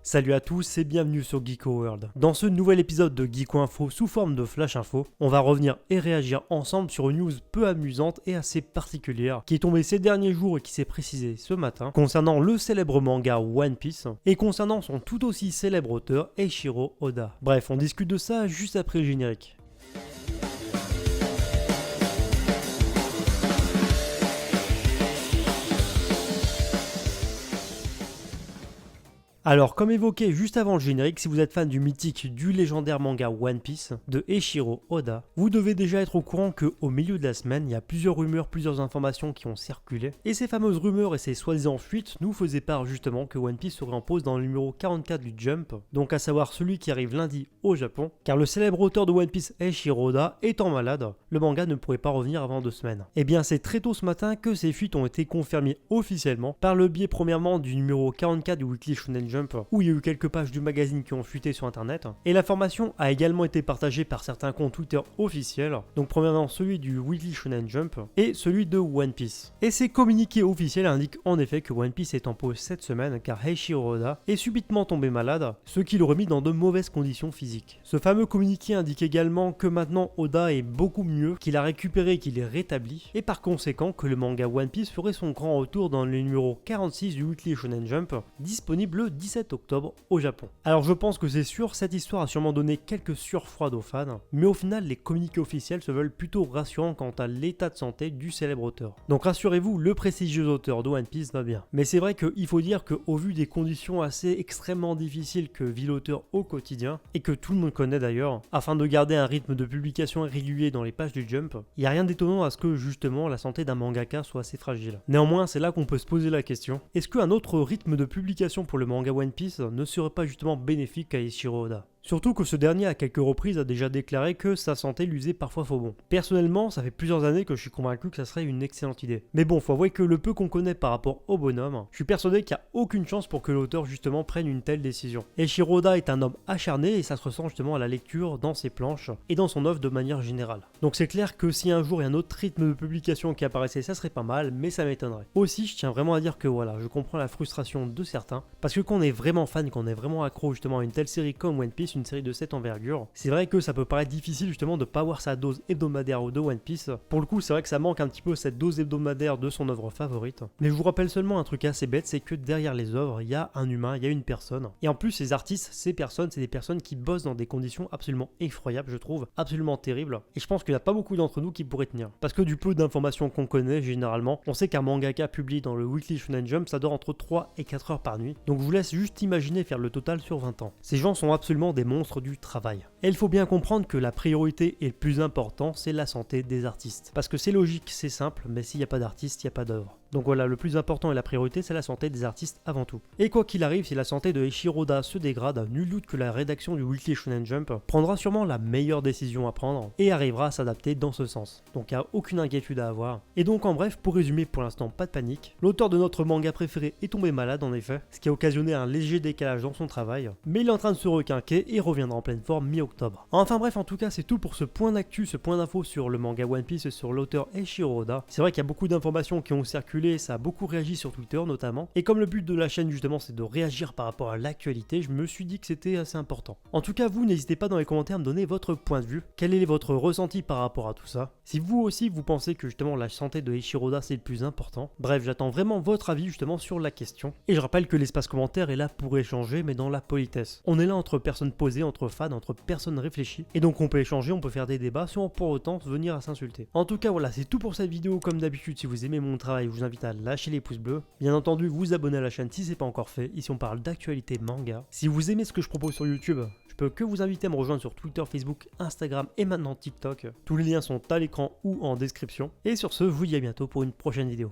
Salut à tous et bienvenue sur Geeko World. Dans ce nouvel épisode de Geeko Info sous forme de Flash Info, on va revenir et réagir ensemble sur une news peu amusante et assez particulière qui est tombée ces derniers jours et qui s'est précisée ce matin concernant le célèbre manga One Piece et concernant son tout aussi célèbre auteur Eiichiro Oda. Bref, on discute de ça juste après le générique. Alors, comme évoqué juste avant le générique, si vous êtes fan du mythique, du légendaire manga One Piece de Eiichiro Oda, vous devez déjà être au courant qu'au milieu de la semaine, il y a plusieurs rumeurs, plusieurs informations qui ont circulé. Et ces fameuses rumeurs et ces soi-disant fuites nous faisaient part justement que One Piece serait en pause dans le numéro 44 du Jump, donc à savoir celui qui arrive lundi au Japon, car le célèbre auteur de One Piece Eiichiro Oda étant malade, le manga ne pourrait pas revenir avant 2 semaines. Et bien c'est très tôt ce matin que ces fuites ont été confirmées officiellement par le biais premièrement du numéro 44 du Weekly Shonen Jump, où il y a eu quelques pages du magazine qui ont fuité sur internet, et l'information a également été partagée par certains comptes Twitter officiels, donc premièrement celui du Weekly Shonen Jump et celui de One Piece. Et ces communiqués officiels indiquent en effet que One Piece est en pause cette semaine car Eiichiro Oda est subitement tombé malade, ce qui l'aurait mis dans de mauvaises conditions physiques. Ce fameux communiqué indique également que maintenant Oda est beaucoup mieux, qu'il a récupéré et qu'il est rétabli, et par conséquent que le manga One Piece ferait son grand retour dans le numéro 46 du Weekly Shonen Jump, disponible le 17 octobre au Japon. Alors je pense que c'est sûr, cette histoire a sûrement donné quelques sueurs froides aux fans, mais au final les communiqués officiels se veulent plutôt rassurants quant à l'état de santé du célèbre auteur. Donc rassurez-vous, le prestigieux auteur de One Piece va bien. Mais c'est vrai qu'il faut dire qu'au vu des conditions assez extrêmement difficiles que vit l'auteur au quotidien, et que tout le monde connaît d'ailleurs, afin de garder un rythme de publication régulier dans les pages du Jump, il n'y a rien d'étonnant à ce que justement la santé d'un mangaka soit assez fragile. Néanmoins, c'est là qu'on peut se poser la question, est-ce qu'un autre rythme de publication pour le manga One Piece ne serait pas justement bénéfique à Eiichiro Oda? Surtout que ce dernier à quelques reprises a déjà déclaré que sa santé lui faisait parfois faux bon. Personnellement, ça fait plusieurs années que je suis convaincu que ça serait une excellente idée. Mais bon, faut avouer que le peu qu'on connaît par rapport au bonhomme, je suis persuadé qu'il n'y a aucune chance pour que l'auteur justement prenne une telle décision. Eiichiro Oda est un homme acharné et ça se ressent justement à la lecture, dans ses planches et dans son œuvre de manière générale. Donc c'est clair que si un jour il y a un autre rythme de publication qui apparaissait, ça serait pas mal, mais ça m'étonnerait. Aussi, je tiens vraiment à dire que voilà, je comprends la frustration de certains, parce que quand on est vraiment fan, quand on est vraiment accro justement à une telle série comme One Piece, une série de cette envergure, c'est vrai que ça peut paraître difficile justement de pas avoir sa dose hebdomadaire de One Piece. Pour le coup, c'est vrai que ça manque un petit peu cette dose hebdomadaire de son œuvre favorite. Mais je vous rappelle seulement un truc assez bête, c'est que derrière les œuvres, il y a un humain, il y a une personne. Et en plus, ces artistes, ces personnes, c'est des personnes qui bossent dans des conditions absolument effroyables, je trouve, absolument terribles. Et je pense qu'il n'y a pas beaucoup d'entre nous qui pourraient tenir. Parce que du peu d'informations qu'on connaît, généralement, on sait qu'un mangaka publié dans le Weekly Shonen Jump, ça dort entre 3 et 4 heures par nuit. Donc je vous laisse juste imaginer faire le total sur 20 ans. Ces gens sont absolument des monstres du travail. Et il faut bien comprendre que la priorité et le plus important, c'est la santé des artistes. Parce que c'est logique, c'est simple, mais s'il n'y a pas d'artiste, il n'y a pas d'œuvre. Donc voilà, le plus important et la priorité, c'est la santé des artistes avant tout. Et quoi qu'il arrive, si la santé de Eiichiro Oda se dégrade, nul doute que la rédaction du Weekly Shonen Jump prendra sûrement la meilleure décision à prendre et arrivera à s'adapter dans ce sens. Donc il n'y a aucune inquiétude à avoir. Et donc en bref, pour résumer, pour l'instant, pas de panique. L'auteur de notre manga préféré est tombé malade en effet, ce qui a occasionné un léger décalage dans son travail, mais il est en train de se requinquer et reviendra en pleine forme mi-octobre. Enfin bref, en tout cas, c'est tout pour ce point d'actu, ce point d'info sur le manga One Piece et sur l'auteur Eiichiro Oda. C'est vrai qu'il y a beaucoup d'informations qui ont circulé, ça a beaucoup réagi sur Twitter notamment, et comme le but de la chaîne justement c'est de réagir par rapport à l'actualité, je me suis dit que c'était assez important. En tout cas, vous n'hésitez pas dans les commentaires à me donner votre point de vue, quel est votre ressenti par rapport à tout ça, si vous aussi vous pensez que justement la santé de Eiichiro Oda c'est le plus important. Bref, j'attends vraiment votre avis justement sur la question, et je rappelle que l'espace commentaire est là pour échanger mais dans la politesse. On est là entre personnes posées, entre fans, entre personnes réfléchies, et donc on peut échanger, on peut faire des débats sans pour autant venir à s'insulter. En tout cas voilà, c'est tout pour cette vidéo. Comme d'habitude, si vous aimez mon travail, je vous invite à lâcher les pouces bleus, bien entendu vous abonner à la chaîne si c'est pas encore fait. Ici on parle d'actualité manga. Si vous aimez ce que je propose sur YouTube, je peux que vous inviter à me rejoindre sur Twitter, Facebook, Instagram et maintenant TikTok. Tous les liens sont à l'écran ou en description. Et sur ce, je vous dis à bientôt pour une prochaine vidéo.